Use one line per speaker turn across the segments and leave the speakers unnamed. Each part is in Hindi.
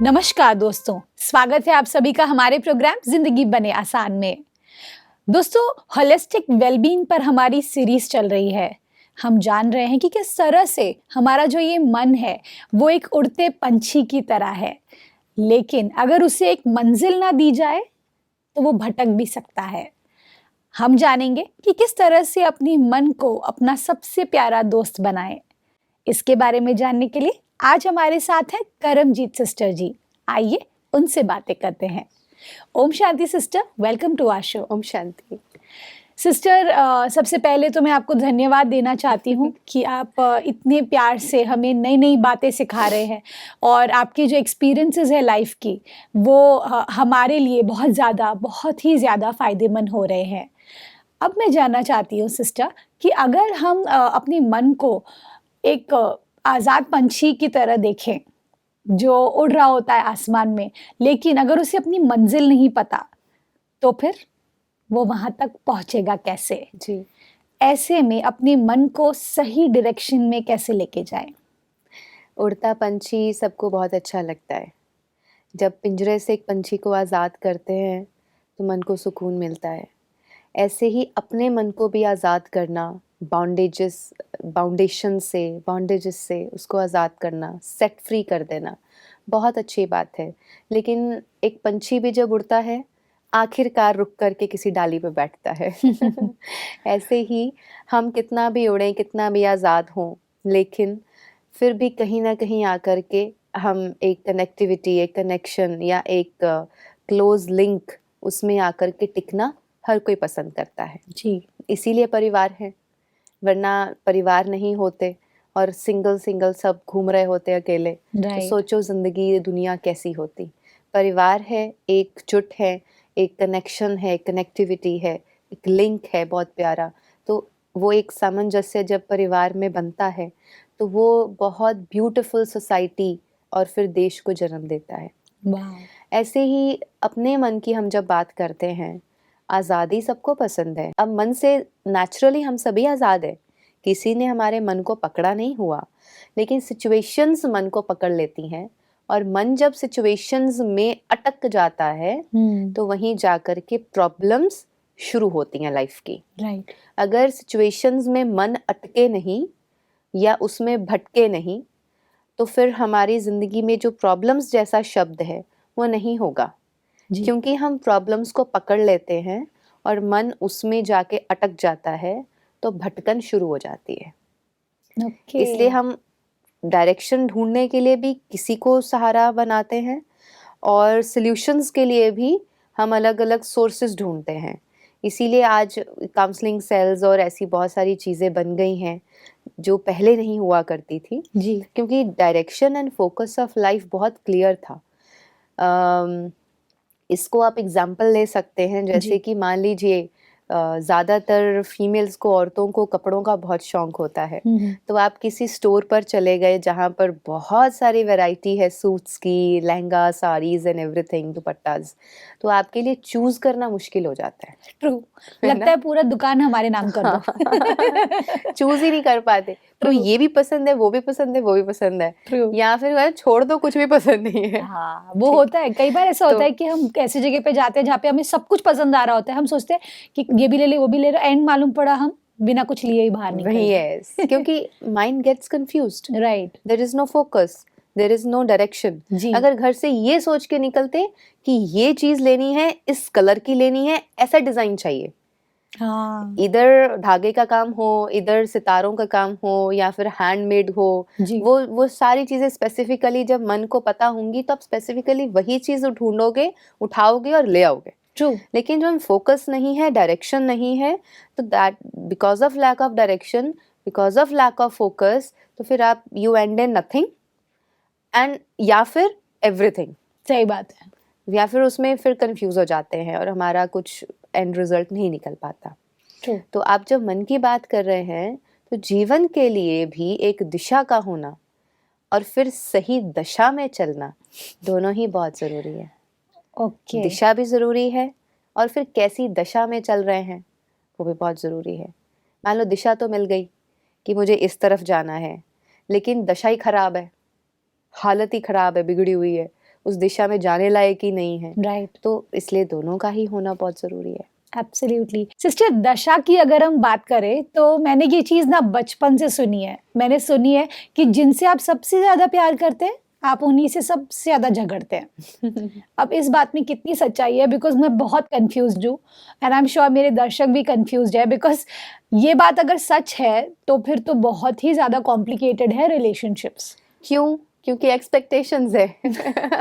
नमस्कार दोस्तों, स्वागत है आप सभी का हमारे प्रोग्राम जिंदगी बने आसान में। दोस्तों, होलिस्टिक वेलबींग पर हमारी सीरीज चल रही है। हम जान रहे हैं कि किस तरह से हमारा जो ये मन है वो एक उड़ते पंछी की तरह है, लेकिन अगर उसे एक मंजिल ना दी जाए तो वो भटक भी सकता है। हम जानेंगे कि किस तरह से अपनी मन को अपना सबसे प्यारा दोस्त बनाएं। इसके बारे में जानने के लिए आज हमारे साथ हैं करमजीत सिस्टर जी। आइए उनसे बातें करते हैं। Om Shanti sister, welcome to our show.
Om Shanti.
Sister, सबसे पहले तो मैं आपको धन्यवाद देना चाहती हूँ कि आप इतने प्यार से हमें नई नई बातें सिखा रहे हैं और आपकी जो एक्सपीरियंसेस है लाइफ की वो हमारे लिए बहुत ही ज़्यादा फायदेमंद हो रहे हैं। अब मैं जानना चाहती हूँ सिस्टर कि अगर हम अपने मन को एक आज़ाद पंछी की तरह देखें जो उड़ रहा होता है आसमान में, लेकिन अगर उसे अपनी मंजिल नहीं पता तो फिर वो वहां तक पहुंचेगा कैसे?
जी,
ऐसे में अपने मन को सही डायरेक्शन में कैसे लेके जाए?
उड़ता पंछी सबको बहुत अच्छा लगता है। जब पिंजरे से एक पंछी को आज़ाद करते हैं तो मन को सुकून मिलता है। ऐसे ही अपने मन को भी आज़ाद करना, बाउंडेजेस से उसको आज़ाद करना, सेट फ्री कर देना, बहुत अच्छी बात है। लेकिन एक पंछी भी जब उड़ता है, आखिरकार रुक कर के किसी डाली पे बैठता है। ऐसे ही हम कितना भी उड़ें, कितना भी आज़ाद हों, लेकिन फिर भी कहीं न कहीं आकर के हम एक कनेक्टिविटी, एक कनेक्शन या एक क्लोज़ लिंक उसमें आकर के टिकना हर कोई पसंद करता है।
जी,
इसीलिए परिवार है, वरना परिवार नहीं होते और सिंगल सब घूम रहे होते अकेले, तो
राइट।
सोचो ज़िंदगी, ये दुनिया कैसी होती। परिवार है, एकजुट है, एक कनेक्शन है, कनेक्टिविटी है, एक लिंक है बहुत प्यारा। तो वो एक सामंजस्य जब परिवार में बनता है, तो वो बहुत ब्यूटीफुल सोसाइटी और फिर देश को जन्म देता है।
वाह।
ऐसे ही अपने मन की हम जब बात करते हैं, आज़ादी सबको पसंद है। अब मन से नेचुरली हम सभी आज़ाद हैं, किसी ने हमारे मन को पकड़ा नहीं हुआ, लेकिन सिचुएशंस मन को पकड़ लेती हैं और मन जब सिचुएशंस में अटक जाता है तो वहीं जाकर के प्रॉब्लम्स शुरू होती हैं लाइफ की।
राइट।
अगर सिचुएशंस में मन अटके नहीं या उसमें भटके नहीं, तो फिर हमारी ज़िंदगी में जो प्रॉब्लम्स जैसा शब्द है वो नहीं होगा,
जी।
क्योंकि हम प्रॉब्लम्स को पकड़ लेते हैं और मन उसमें जाके अटक जाता है, तो भटकन शुरू हो जाती है।
ओके।
इसलिए हम डायरेक्शन ढूंढने के लिए भी किसी को सहारा बनाते हैं और सॉल्यूशंस के लिए भी हम अलग अलग सोर्सेज ढूंढते हैं। इसीलिए आज काउंसलिंग सेल्स और ऐसी बहुत सारी चीज़ें बन गई हैं जो पहले नहीं हुआ करती थी,
जी।
क्योंकि direction and focus of life बहुत क्लियर था। इसको आप एग्जाम्पल ले सकते हैं, जैसे
जी।
कि मान लीजिए ज़्यादातर फीमेल्स को, औरतों को कपड़ों का बहुत शौक होता है। तो आप किसी स्टोर पर चले गए जहाँ पर बहुत सारी वैरायटी है सूट्स की, लहंगा, साड़ीज़ एंड एवरीथिंग, दुपट्टाज, तो आपके लिए चूज़ करना मुश्किल हो जाता है।
ट्रू।
है
लगता
ना?
है पूरा दुकान हमारे नाम कर दो।
चूज़ ही नहीं कर पाते। तो
ट्रू।
ये भी पसंद है, वो भी पसंद है, वो भी पसंद है,
ट्रू।
या फिर छोड़ दो, कुछ भी पसंद नहीं है।
हाँ, वो
ठीक।
होता है। कई बार ऐसा होता
तो
है कि हम ऐसी जगह पे जाते हैं जहाँ पे हमें सब कुछ पसंद आ रहा होता है। हम सोचते हैं कि ये भी ले ले, वो भी ले लो, एंड मालूम पड़ा हम बिना कुछ लिए ही बाहर निकल
वही
गए।
है, क्योंकि mind gets confused,
right.
There is no focus, there is no direction.
जी।
अगर घर से ये सोच के निकलते कि ये चीज लेनी है, इस कलर की लेनी है, ऐसा डिजाइन चाहिए,
हाँ।
इधर धागे का काम हो, इधर सितारों का काम हो, या फिर हैंडमेड हो,
जी।
वो सारी चीजें स्पेसिफिकली जब मन को पता होंगी तो आप स्पेसिफिकली वही चीज ढूंढोगे, उठाओगे और ले आओगे।
ट्रू।
लेकिन जब फोकस नहीं है, डायरेक्शन नहीं है, तो that because of lack of direction, because of lack of focus, तो फिर आप you end in nothing end या फिर एवरीथिंग,
सही बात है।
या फिर उसमें फिर कंफ्यूज हो जाते हैं और हमारा कुछ एंड रिजल्ट नहीं निकल पाता।
ट्रू।
तो आप जब मन की बात कर रहे हैं, तो जीवन के लिए भी एक दिशा का होना और फिर सही दशा में चलना, दोनों ही बहुत ज़रूरी है।
ओके।
दिशा भी ज़रूरी है और फिर कैसी दशा में चल रहे हैं वो भी बहुत ज़रूरी है। मान लो दिशा तो मिल गई कि मुझे इस तरफ जाना है, लेकिन दशा ही ख़राब है, हालत ही ख़राब है, बिगड़ी हुई है, उस दिशा में जाने लायक ही नहीं है।
राइट,
तो इसलिए दोनों का ही होना बहुत ज़रूरी है।
एब्सोल्युटली। सिस्टर, दशा की अगर हम बात करें तो मैंने ये चीज़ ना बचपन से सुनी है। मैंने सुनी है कि जिनसे आप सबसे ज़्यादा प्यार करते हैं, आप उन्हीं से सबसे ज़्यादा झगड़ते हैं। अब इस बात में कितनी सच्चाई है, बिकॉज़ मैं बहुत कन्फ्यूज़्ड हूँ एंड आई एम श्योर मेरे दर्शक भी कन्फ्यूज़्ड है, बिकॉज़ ये बात अगर सच है तो फिर तो बहुत ही ज़्यादा कॉम्प्लिकेटेड है रिलेशनशिप्स।
क्यों? क्योंकि एक्सपेक्टेशंस है।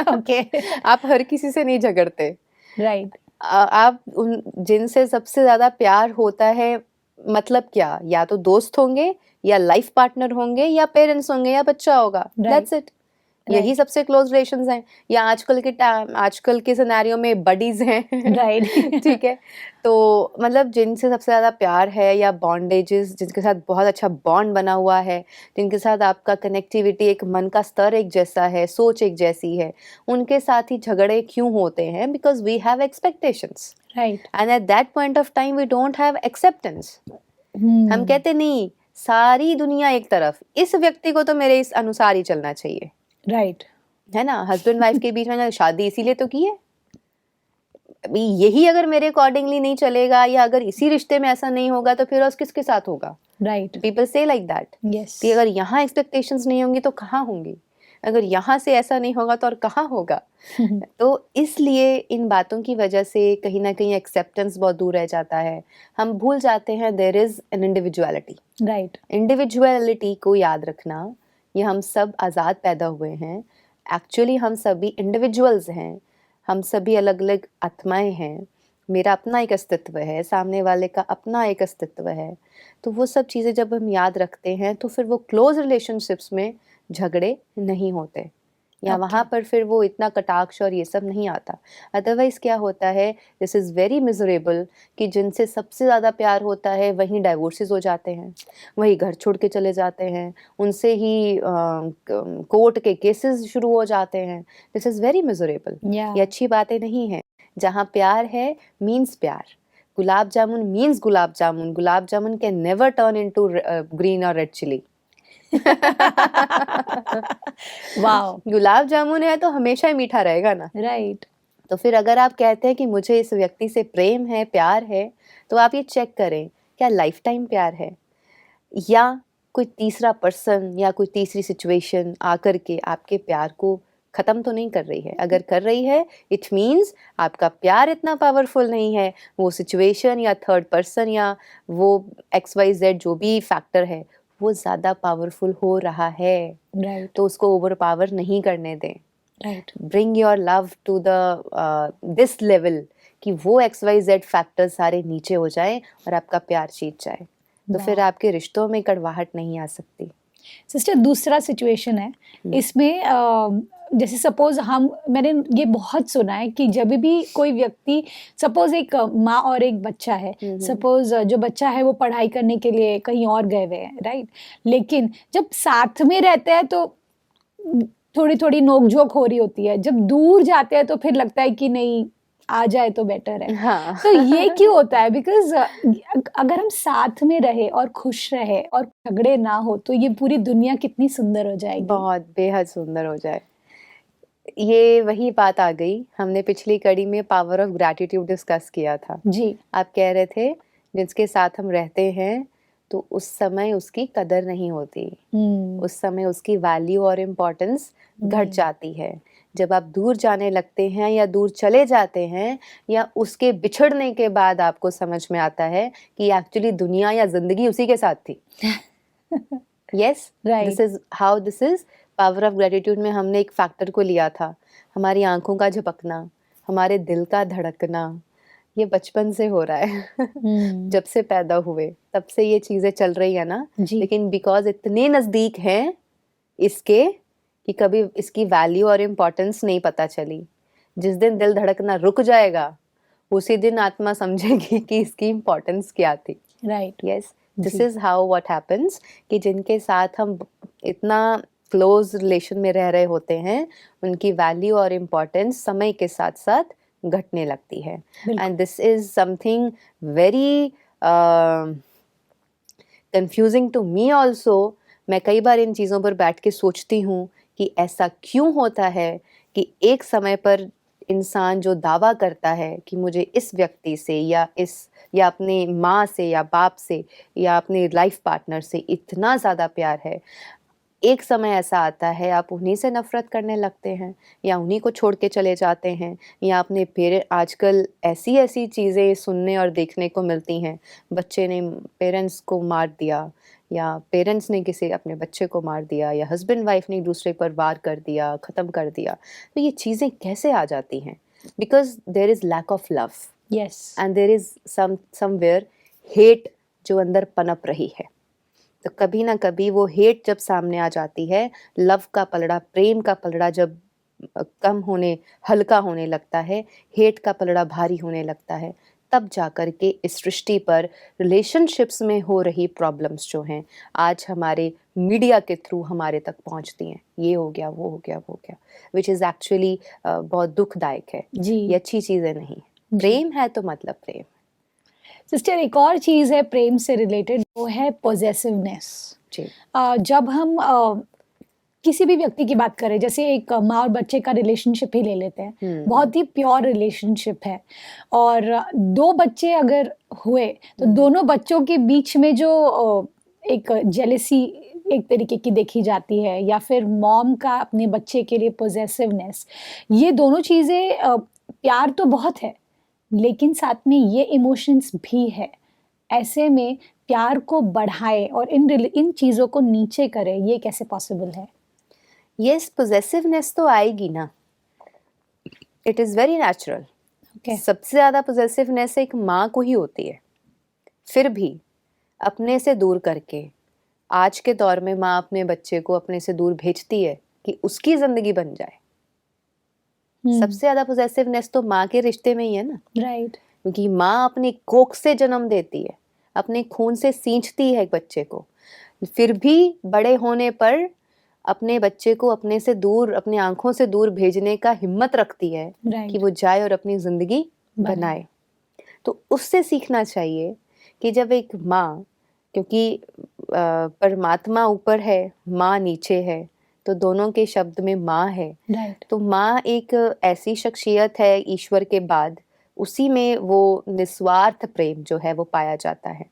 ओके।
आप हर किसी से नहीं झगड़ते।
राइट,
आप उन जिनसे सबसे ज़्यादा प्यार होता है, मतलब क्या? या तो दोस्त होंगे, या लाइफ पार्टनर होंगे, या पेरेंट्स होंगे, या बच्चा होगा। That's it. यही
राइट,
सबसे क्लोज रिलेशंस हैं। या आजकल के सिनेरियो में बडीज हैं।
राइट।
ठीक है। तो मतलब जिनसे सबसे ज़्यादा प्यार है, या बॉन्डेजेस जिनके साथ बहुत अच्छा बॉन्ड बना हुआ है, जिनके साथ आपका कनेक्टिविटी, एक मन का स्तर एक जैसा है, सोच एक जैसी है, उनके साथ ही झगड़े क्यों होते हैं? Because we have expectations
right.
And at that point of time we don't have acceptance. हम कहते नहीं, सारी दुनिया एक तरफ, इस व्यक्ति को तो मेरे इस अनुसार ही चलना चाहिए,
राइट,
है ना? हस्बैंड वाइफ के बीच में ना शादी इसीलिए तो की है। अभी यही अगर मेरे अकॉर्डिंगली नहीं चलेगा, या अगर इसी रिश्ते में ऐसा नहीं होगा, तो फिर और किसके साथ होगा?
राइट,
पीपल से लाइक दैट
यस,
कि अगर यहाँ एक्सपेक्टेशंस नहीं होंगी तो कहाँ होंगी? अगर यहाँ से ऐसा नहीं होगा तो और कहाँ होगा? तो इसलिए इन बातों की वजह से कहीं ना कहीं एक्सेप्टेंस बहुत दूर रह जाता है। हम भूल जाते हैं there is an individuality.
Right,
individuality को याद रखना, ये हम सब आज़ाद पैदा हुए हैं। एक्चुअली हम सभी इंडिविजुअल्स हैं, हम सभी अलग अलग आत्माएं हैं। मेरा अपना एक अस्तित्व है, सामने वाले का अपना एक अस्तित्व है। तो वो सब चीज़ें जब हम याद रखते हैं तो फिर वो क्लोज रिलेशनशिप्स में झगड़े नहीं होते, या
Okay.
वहाँ पर फिर वो इतना कटाक्ष और ये सब नहीं आता। अदरवाइज़ क्या होता है, दिस इज़ वेरी मिजरेबल कि जिनसे सबसे ज़्यादा प्यार होता है वहीं डाइवोर्सेस हो जाते हैं, वही घर छोड़ के चले जाते हैं, उनसे ही कोर्ट के केसेस शुरू हो जाते हैं। This is very miserable.
या
ये अच्छी बातें नहीं हैं। जहाँ प्यार है मीन्स प्यार। Gulab jamun means gulab jamun. Gulab jamun can never turn into green or red chilli.
Wow,
gulab jamun है तो हमेशा ही मीठा रहेगा ना।
राइट,
तो फिर अगर आप कहते हैं कि मुझे इस व्यक्ति से प्रेम है, प्यार है, तो आप ये चेक करें, क्या लाइफ टाइम प्यार है, या कोई तीसरा पर्सन या कोई तीसरी सिचुएशन आकर के आपके प्यार को ख़त्म तो नहीं कर रही है। अगर कर रही है, इट मीन्स आपका प्यार इतना पावरफुल नहीं है। वो सिचुएशन या थर्ड पर्सन या वो XYZ जो भी फैक्टर है, वो ज़्यादा पावरफुल हो रहा है।
राइट,
तो उसको ओवर पावर नहीं करने दें।
Right,
bring your love to the this level कि वो XYZ फैक्टर सारे नीचे हो जाए और आपका प्यार जीत जाए। तो फिर आपके रिश्तों में कड़वाहट नहीं आ सकती।
सिस्टर, दूसरा सिचुएशन है इसमें, जैसे सपोज मैंने ये बहुत सुना है कि जब भी कोई व्यक्ति, सपोज एक माँ और एक बच्चा है, सपोज जो बच्चा है वो पढ़ाई करने के लिए कहीं और गए हुए हैं, राइट, लेकिन जब साथ में रहते हैं तो थोड़ी थोड़ी नोकझोंक हो रही होती है, जब दूर जाते हैं तो फिर लगता है कि नहीं, आ जाए तो बेटर है।
हाँ।
तो ये क्यों होता है? बिकॉज अगर हम साथ में रहे और खुश रहे और झगड़े ना हो तो ये पूरी दुनिया कितनी सुंदर हो जाएगी।
बहुत बेहद सुंदर हो जाए। ये वही बात आ गई, हमने पिछली कड़ी में पावर ऑफ ग्रैटिट्यूड डिस्कस किया था।
जी,
आप कह रहे थे जिसके साथ हम रहते हैं तो उस समय उसकी कदर नहीं होती, उस समय उसकी वैल्यू और इम्पोर्टेंस घट जाती है। जब आप दूर जाने लगते हैं या दूर चले जाते हैं, या उसके बिछड़ने के बाद आपको समझ में आता है कि एक्चुअली दुनिया या जिंदगी उसी के साथ थी। Yes, this is how this is power of gratitude में हमने एक फैक्टर को लिया था, हमारी आंखों का झपकना, हमारे दिल का धड़कना। ये बचपन से हो रहा है। जब से पैदा हुए तब से ये चीजें चल रही है ना। लेकिन बिकॉज इतने नजदीक हैं इसके कि कभी इसकी वैल्यू और इम्पोर्टेंस नहीं पता चली। जिस दिन दिल धड़कना रुक जाएगा उसी दिन आत्मा समझेगी कि इसकी इम्पोर्टेंस क्या थी।
Right,
yes, this is how what happens कि जिनके साथ हम इतना क्लोज रिलेशन में रह रहे होते हैं, उनकी वैल्यू और इम्पोर्टेंस समय के साथ साथ घटने लगती है। And this is something very confusing to me also. मैं कई बार इन चीज़ों पर बैठ के सोचती हूँ कि ऐसा क्यों होता है कि एक समय पर इंसान जो दावा करता है कि मुझे इस व्यक्ति से या अपने माँ से या बाप से या अपने लाइफ पार्टनर से इतना ज़्यादा प्यार है, एक समय ऐसा आता है आप उन्हीं से नफरत करने लगते हैं या उन्हीं को छोड़ के चले जाते हैं, या अपने आजकल ऐसी ऐसी चीज़ें सुनने और देखने को मिलती हैं, बच्चे ने पेरेंट्स को मार दिया या पेरेंट्स ने किसी अपने बच्चे को मार दिया या हस्बैंड वाइफ ने एक दूसरे पर वार कर दिया, ख़त्म कर दिया। तो ये चीज़ें कैसे आ जाती हैं? Because there is lack of love
yes
and there is somewhere hate जो अंदर पनप रही है। तो कभी ना कभी वो हेट जब सामने आ जाती है, लव का पलड़ा, प्रेम का पलड़ा जब हल्का होने लगता है, हेट का पलड़ा भारी होने लगता है, तब जाकर के इस सृष्टि पर रिलेशनशिप्स में हो रही प्रॉब्लम्स जो हैं आज हमारे मीडिया के थ्रू हमारे तक पहुंचती हैं। ये हो गया, वो हो गया, वो हो गया, विच इज़ एक्चुअली बहुत दुखदायक है।
जी
ये अच्छी चीज़ें नहीं है। प्रेम है तो मतलब प्रेम।
सिस्टर, एक और चीज़ है प्रेम से रिलेटेड, वो है पॉजेसिवनेस।
जी
जब हम किसी भी व्यक्ति की बात करें, जैसे एक माँ और बच्चे का रिलेशनशिप ही ले लेते हैं, बहुत ही प्योर रिलेशनशिप है, और दो बच्चे अगर हुए तो दोनों बच्चों के बीच में जो एक जेलेसी एक तरीके की देखी जाती है, या फिर मॉम का अपने बच्चे के लिए पॉजेसिवनेस, ये दोनों चीज़ें, प्यार तो बहुत है लेकिन साथ में ये इमोशंस भी है। ऐसे में प्यार को बढ़ाए और इन चीज़ों को नीचे करे, ये कैसे पॉसिबल है?
यस, पोजेसिवनेस तो आएगी ना, it is very natural.
Okay
सबसे ज़्यादा पोजेसिवनेस एक माँ को ही होती है। फिर भी अपने से दूर करके आज के दौर में माँ अपने बच्चे को अपने से दूर भेजती है कि उसकी ज़िंदगी बन जाए। सबसे ज़्यादा पोजेसिवनेस तो माँ के रिश्ते में ही है ना,
राइट।
क्योंकि माँ अपनी कोख से जन्म देती है, अपने खून से सींचती है एक बच्चे को, फिर भी बड़े होने पर अपने बच्चे को अपने से दूर, अपनी आंखों से दूर भेजने का हिम्मत रखती है
Right.
कि वो जाए और अपनी ज़िंदगी बनाए। तो उससे सीखना चाहिए कि जब एक माँ, क्योंकि परमात्मा ऊपर है, माँ नीचे है, तो दोनों के शब्द में माँ है।
राइट।
तो माँ एक ऐसी शख्सियत है ईश्वर के बाद, उसी में वो निस्वार्थ प्रेम जो है वो पाया जाता है।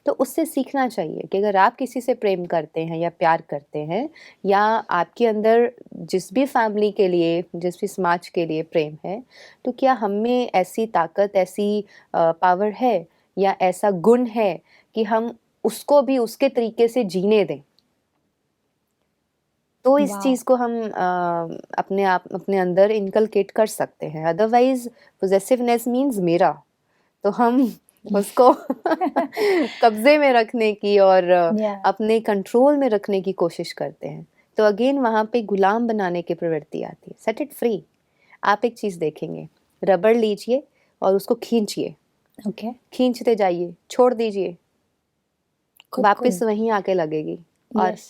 तो उससे सीखना चाहिए कि अगर आप किसी से प्रेम करते हैं या प्यार करते हैं, या आपके अंदर जिस भी फैमिली के लिए, जिस भी समाज के लिए प्रेम है, तो क्या हम में ऐसी ताकत, ऐसी पावर है या ऐसा गुण है कि हम उसको भी उसके तरीके से जीने दें। तो इस
वाह।
चीज़ को हम अपने अंदर इनकलकेट कर सकते हैं। अदरवाइज पोजेसिवनेस मीन्स मेरा, तो हम उसको कब्जे में रखने की और
Yeah.
अपने कंट्रोल में रखने की कोशिश करते हैं। तो अगेन वहाँ पे गुलाम बनाने की प्रवृत्ति आती है। Set it free. आप एक चीज़ देखेंगे, रबड़ लीजिए और उसको खींचिए,
ओके
खींचते जाइए, छोड़ दीजिए, वापस वहीं आके लगेगी। और
yes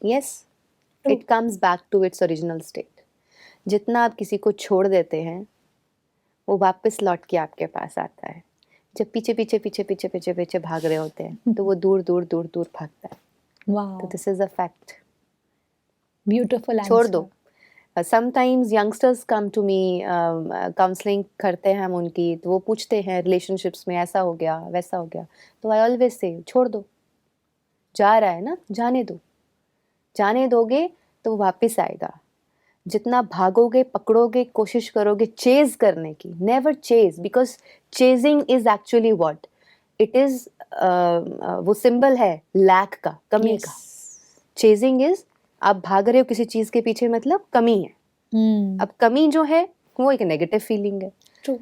yes, it comes back to its original state. जितना आप किसी को छोड़ देते हैं, वो वापस लौट के आपके पास आता है। जब पीछे पीछे पीछे पीछे पीछे पीछे भाग रहे होते हैं, तो वो दूर दूर दूर दूर भागता है। तो
wow,
this is a fact.
Beautiful answer.
छोड़ दो। Sometimes youngsters come to me, counselling करते हैं हम उनकी, तो वो पूछते हैं रिलेशनशिप्स में ऐसा हो गया, वैसा हो गया, तो आई ऑलवेज से छोड़ दो, जा रहा है ना, जाने दो। जाने दोगे तो वो वापस आएगा। जितना भागोगे, पकड़ोगे, कोशिश करोगे चेज करने की, never chase, because chasing is actually what it is, वो सिंबल है लैक का, कमी का। चेजिंग इज, आप भाग रहे हो किसी चीज के पीछे, मतलब कमी है। अब कमी जो है वो एक नेगेटिव फीलिंग है।
True.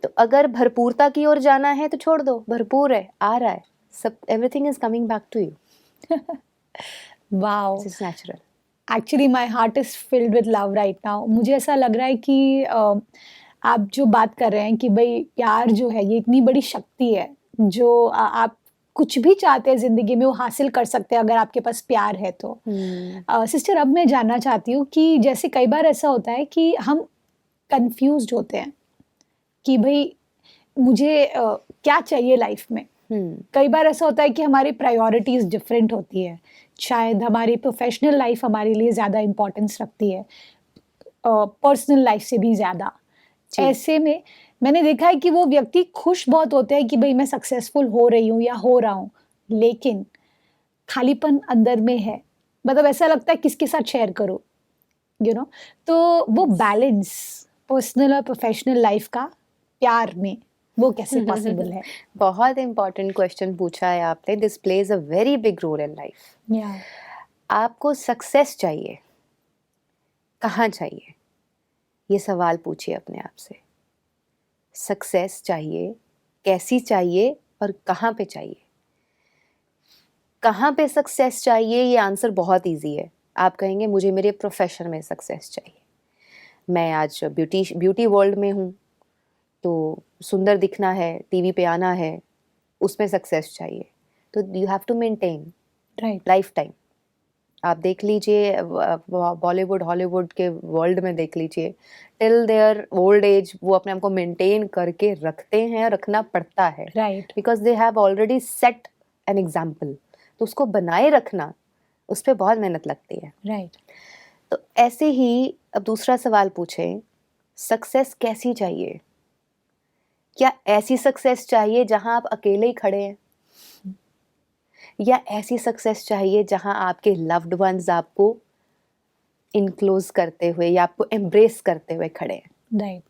तो अगर भरपूरता की ओर जाना है तो छोड़ दो, भरपूर है, आ रहा है सब, everything is coming back to you.
Wow,
this is natural.
Actually my heart is filled with love right now. मुझे ऐसा लग रहा है कि आप जो बात कर रहे हैं कि भाई प्यार जो है ये इतनी बड़ी शक्ति है, जो आप कुछ भी चाहते हैं जिंदगी में वो हासिल कर सकते हैं अगर आपके पास प्यार है तो। सिस्टर, अब मैं जानना चाहती हूँ कि जैसे कई बार ऐसा होता है कि हम कंफ्यूज्ड होते हैं कि भाई मुझे क्या चाहिए लाइफ में। कई बार ऐसा होता है कि हमारी प्रायोरिटीज डिफरेंट होती है, शायद हमारी प्रोफेशनल लाइफ हमारे लिए ज़्यादा इम्पोर्टेंस रखती है, पर्सनल लाइफ से भी ज्यादा।
जी।
ऐसे में मैंने देखा है कि वो व्यक्ति खुश बहुत होते हैं कि भाई मैं सक्सेसफुल हो रही हूँ या हो रहा हूँ, लेकिन खालीपन अंदर में है। मतलब ऐसा लगता है किसके साथ शेयर करो, तो वो बैलेंस पर्सनल और प्रोफेशनल लाइफ का प्यार में वो कैसे पॉसिबल है?
बहुत इम्पोर्टेंट क्वेश्चन पूछा है आपने। This plays a very big role in life.
या
आपको सक्सेस चाहिए, कहाँ चाहिए, ये सवाल पूछिए अपने आप से। सक्सेस चाहिए, कैसी चाहिए और कहाँ पे चाहिए? कहाँ पे सक्सेस चाहिए, ये आंसर बहुत इजी है। आप कहेंगे मुझे मेरे प्रोफेशन में सक्सेस चाहिए। मैं आज ब्यूटी वर्ल्ड में हूँ, तो सुंदर दिखना है, टीवी पे आना है, उसमें सक्सेस चाहिए। तो you have to maintain
right.
Life time. आप देख लीजिए, बॉलीवुड हॉलीवुड के वर्ल्ड में देख लीजिए, टिल देयर ओल्ड एज वो अपने आप को मेंटेन करके रखते हैं, रखना पड़ता है,
right.
Because they have already set an example. तो उसको बनाए रखना, उस पर बहुत मेहनत लगती है।
राइट।
तो ऐसे ही अब दूसरा सवाल पूछें, सक्सेस कैसी चाहिए? क्या ऐसी सक्सेस चाहिए जहां आप अकेले ही खड़े हैं, या ऐसी सक्सेस चाहिए जहां आपके लव्ड वंस आपको इनक्लोज करते हुए या आपको एम्ब्रेस करते हुए खड़े हैं?
राइट।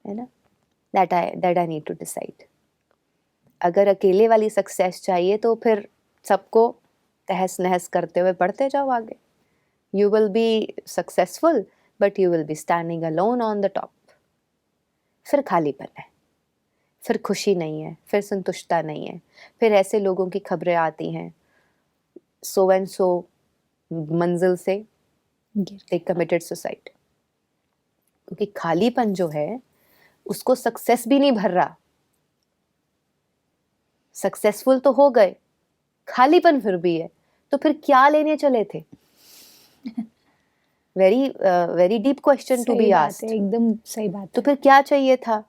है ना? That I need to decide. अगर अकेले वाली सक्सेस चाहिए तो फिर सबको तहस नहस करते हुए बढ़ते जाओ आगे। You will be successful but you will be standing alone on the top. फिर खालीपन है, फिर खुशी नहीं है, फिर संतुष्टता नहीं है। फिर ऐसे लोगों की खबरें आती हैं, सो एंड सो मंजिल से दे कमिटेड सुसाइड। क्योंकि खालीपन जो है उसको सक्सेस भी नहीं भर रहा। सक्सेसफुल तो हो गए, खालीपन फिर भी है, तो फिर क्या लेने चले थे? Very deep question to be asked.
एकदम सही बात
तो
है।
फिर क्या चाहिए था?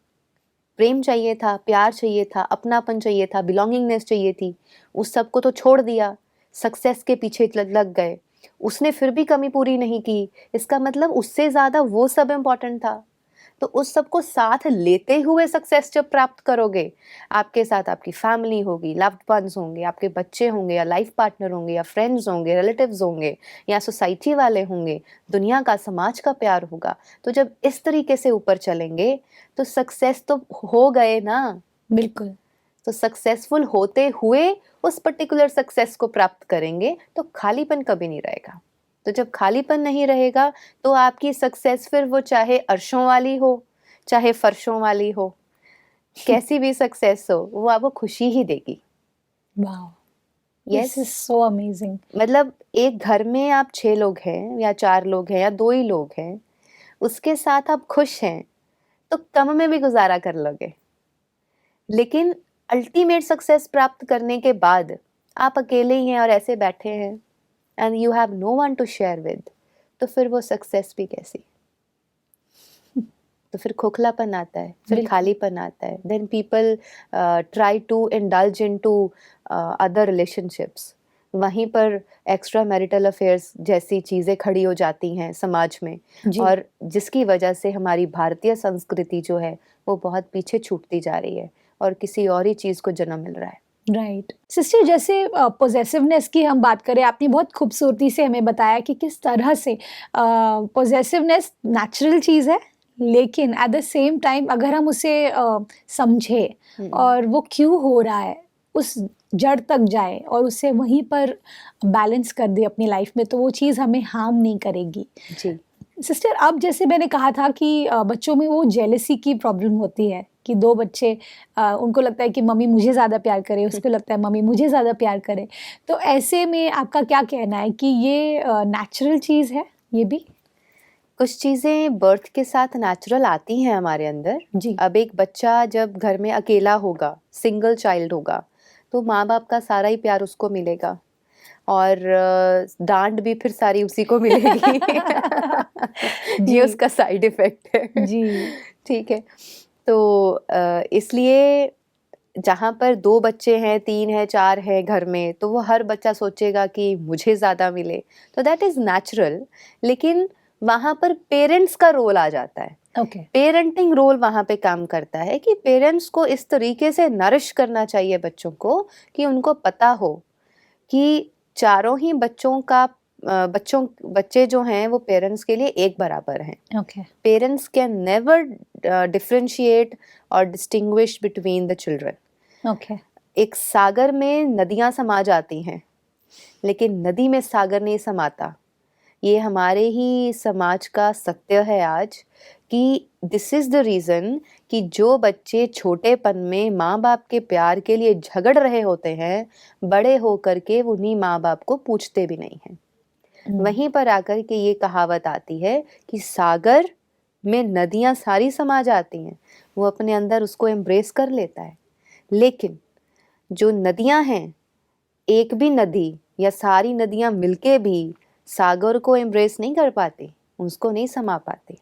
प्रेम चाहिए था, प्यार चाहिए था, अपनापन चाहिए था, बिलोंगिंगनेस चाहिए थी। उस सब को तो छोड़ दिया, सक्सेस के पीछे लग गए। उसने फिर भी कमी पूरी नहीं की, इसका मतलब उससे ज्यादा वो सब इम्पोर्टेंट था। तो उस सब को साथ लेते हुए सक्सेस जब प्राप्त करोगे, आपके साथ आपकी फैमिली होगी, लव्ड वंस होंगे, आपके बच्चे होंगे, या लाइफ पार्टनर होंगे, या फ्रेंड्स होंगे, रिलेटिव्स होंगे, या सोसाइटी वाले होंगे, दुनिया का, समाज का प्यार होगा। तो जब इस तरीके से ऊपर चलेंगे तो सक्सेस तो हो गए ना।
बिल्कुल।
तो सक्सेसफुल होते हुए उस पर्टिकुलर सक्सेस को प्राप्त करेंगे तो खालीपन कभी नहीं रहेगा। तो जब खालीपन नहीं रहेगा तो आपकी सक्सेस फिर वो चाहे अर्शों वाली हो, चाहे फर्शों वाली हो, कैसी भी सक्सेस हो, वो आपको खुशी ही देगी।
Wow,
yes.
This is so amazing.
मतलब एक घर में आप 6 लोग हैं या 4 लोग हैं या 2 ही लोग हैं, उसके साथ आप खुश हैं तो कम में भी गुजारा कर लोगे। लेकिन अल्टीमेट सक्सेस प्राप्त करने के बाद आप अकेले ही हैं और ऐसे बैठे हैं and you have no one to share with, तो फिर वो सक्सेस भी कैसी? तो फिर खोखलापन आता है, फिर
बिल्कुल।
खालीपन आता है। Then people try to indulge into other relationships. वहीं पर एक्स्ट्रा मैरिटल अफेयर्स जैसी चीज़ें खड़ी हो जाती हैं समाज में,
जी।
और जिसकी वजह से हमारी भारतीय संस्कृति जो है वो बहुत पीछे छूटती जा रही है और किसी और ही चीज़ को जन्म मिल रहा है।
राइट सिस्टर, जैसे पोजेसिवनेस की हम बात करें, आपने बहुत खूबसूरती से हमें बताया कि किस तरह से पोजेसिवनेस नेचुरल चीज़ है, लेकिन एट द सेम टाइम अगर हम उसे समझे और वो क्यों हो रहा है, उस जड़ तक जाए और उसे वहीं पर बैलेंस कर दे अपनी लाइफ में, तो वो चीज़ हमें हार्म नहीं करेगी।
जी।
सिस्टर, अब जैसे मैंने कहा था कि बच्चों में वो जेलसी की प्रॉब्लम होती है कि दो बच्चे, उनको लगता है कि मम्मी मुझे ज़्यादा प्यार करे, उसको लगता है मम्मी मुझे ज़्यादा प्यार करे। तो ऐसे में आपका क्या कहना है कि ये नेचुरल चीज़ है ये भी?
कुछ चीज़ें बर्थ के साथ नेचुरल आती हैं हमारे अंदर।
जी।
अब एक बच्चा जब घर में अकेला होगा, सिंगल चाइल्ड होगा, तो माँ बाप का सारा ही प्यार उसको मिलेगा और डांट भी फिर सारी उसी को मिलेगी। ये
जी।
उसका साइड इफेक्ट है।
जी।
ठीक है। तो इसलिए जहाँ पर 2 बच्चे हैं, 3 हैं, 4 हैं घर में, तो वो हर बच्चा सोचेगा कि मुझे ज़्यादा मिले, तो दैट इज़ नेचुरल। लेकिन वहां पर पेरेंट्स का रोल आ जाता है।
ओके
पेरेंटिंग रोल वहां पे काम करता है कि पेरेंट्स को इस तरीके से नरिश करना चाहिए बच्चों को कि उनको पता हो कि चारों ही बच्चे जो हैं वो पेरेंट्स के लिए एक बराबर हैं।
Okay
parents can never differentiate or distinguish between the children.
Okay
एक सागर में नदियां समा जाती हैं, लेकिन नदी में सागर नहीं समाता। ये हमारे ही समाज का सत्य है आज कि दिस इज द रीज़न कि जो बच्चे छोटेपन में माँ बाप के प्यार के लिए झगड़ रहे होते हैं, बड़े होकर के उन्हीं माँ बाप को पूछते भी नहीं हैं। वहीं पर आकर के ये कहावत आती है कि सागर में नदियां सारी समा जाती हैं, वो अपने अंदर उसको एम्ब्रेस कर लेता है। लेकिन जो नदियां हैं, एक भी नदी या सारी नदियां मिलके भी सागर को एम्ब्रेस नहीं कर पाती, उसको नहीं समा पाती।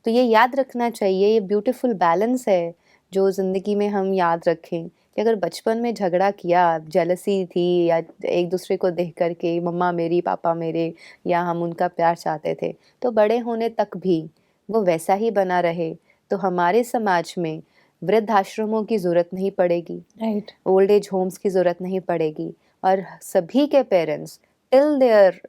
तो ये याद रखना चाहिए, ये ब्यूटीफुल बैलेंस है जो ज़िंदगी में हम याद रखें कि अगर बचपन में झगड़ा किया, जेलसी थी या एक दूसरे को देख कर के मम्मा मेरी पापा मेरे या हम उनका प्यार चाहते थे, तो बड़े होने तक भी वो वैसा ही बना रहे, तो हमारे समाज में वृद्धाश्रमों की ज़रूरत नहीं पड़ेगी,
राइट
ओल्ड एज होम्स की ज़रूरत नहीं पड़ेगी, और सभी के parents till their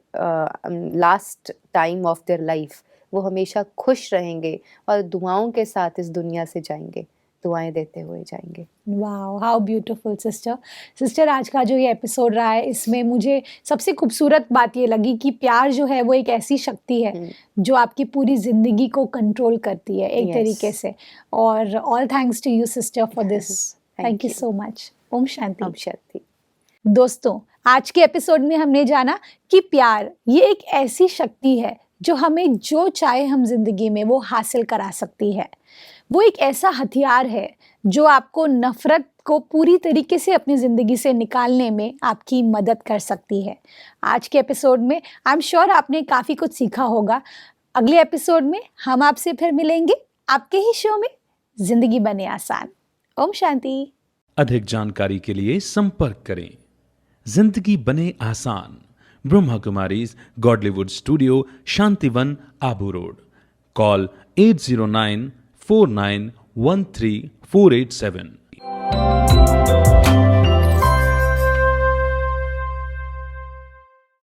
last time of their life वो हमेशा खुश रहेंगे और दुआओं के साथ इस दुनिया से जाएंगे, दुआएं देते हुए जाएंगे।
वाओ हाउ ब्यूटीफुल सिस्टर आज का जो ये एपिसोड रहा है, इसमें मुझे सबसे खूबसूरत बात ये लगी कि प्यार जो है वो एक ऐसी शक्ति है जो आपकी पूरी जिंदगी को कंट्रोल करती है एक
Yes.
तरीके से। और all thanks to you sister for this. Thank you
you.
So much. Om Shanti.
Om Shanti.
दोस्तों आज के एपिसोड में हमने जाना कि प्यार ये एक ऐसी शक्ति है जो हमें जो चाहे हम जिंदगी में वो हासिल करा सकती है। वो एक ऐसा हथियार है जो आपको नफरत को पूरी तरीके से अपनी ज़िंदगी से निकालने में आपकी मदद कर सकती है। आज के एपिसोड में आई एम श्योर आपने काफ़ी कुछ सीखा होगा। अगले एपिसोड में हम आपसे फिर मिलेंगे आपके ही शो में जिंदगी बने आसान। ओम शांति।
अधिक जानकारी के लिए संपर्क करें जिंदगी बने आसान, Brahma Kumaris Godlywood studio, Shantivan, Abu road. Call 80949134887।